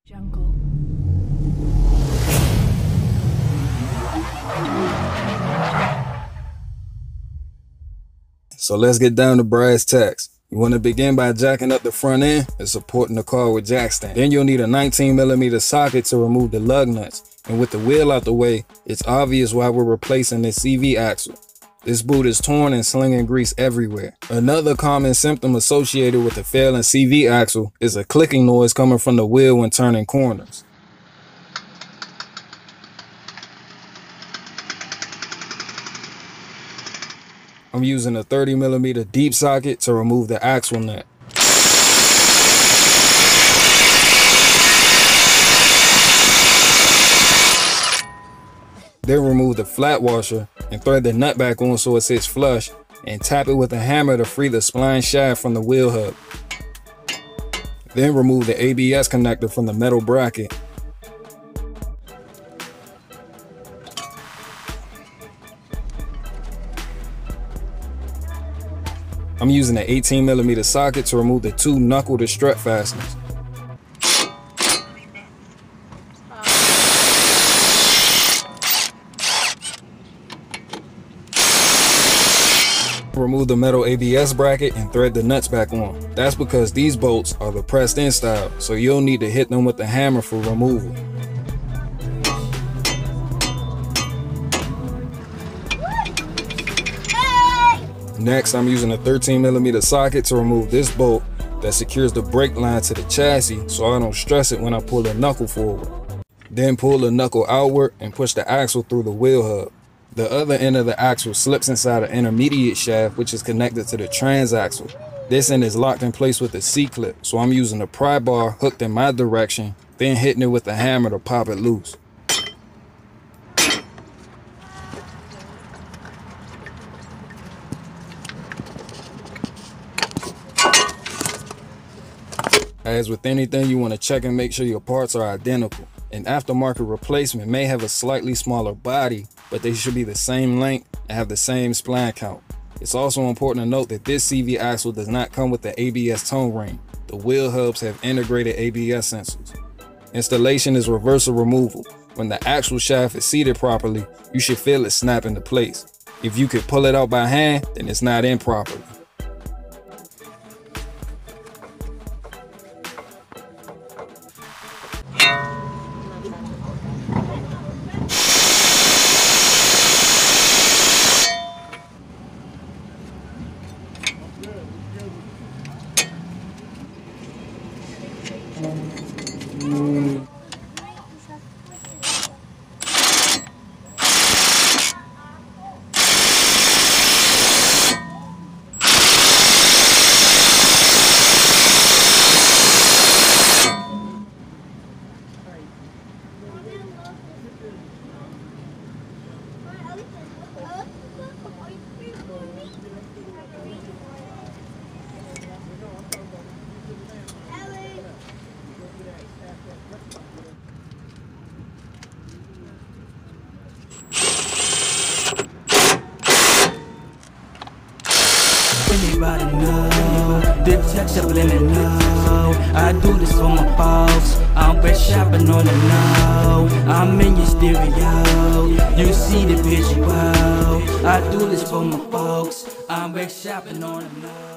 Jungle. So let's get down to brass tacks. You want to begin by jacking up the front end and supporting the car with jack stand. Then you'll need a 19mm socket to remove the lug nuts. And with the wheel out the way, it's obvious why we're replacing this CV axle. This boot is torn and slinging grease everywhere. Another common symptom associated with a failing CV axle is a clicking noise coming from the wheel when turning corners. I'm using a 30mm deep socket to remove the axle nut. Then remove the flat washer and thread the nut back on so it sits flush, and tap it with a hammer to free the spline shaft from the wheel hub. Then remove the ABS connector from the metal bracket. I'm using an 18mm socket to remove the two knuckle to strut fasteners. Remove the metal ABS bracket and thread the nuts back on. That's because these bolts are the pressed in style, so you'll need to hit them with the hammer for removal. Next, I'm using a 13mm socket to remove this bolt that secures the brake line to the chassis so I don't stress it when I pull the knuckle forward. Then pull the knuckle outward and push the axle through the wheel hub. The other end of the axle slips inside an intermediate shaft which is connected to the transaxle. This end is locked in place with a C-clip, so I'm using a pry bar hooked in my direction, then hitting it with a hammer to pop it loose. As with anything, you want to check and make sure your parts are identical. An aftermarket replacement may have a slightly smaller body, but they should be the same length and have the same spline count. It's also important to note that this CV axle does not come with the ABS tone ring. The wheel hubs have integrated ABS sensors. Installation is reversal removal. When the axle shaft is seated properly, you should feel it snap into place. If you could pull it out by hand, then it's not in properly. Anybody know, the text up in the know. I do this for my folks, I'm back shopping on the know. I'm in your stereo, you see the visual. I do this for my folks, I'm back shopping on the know.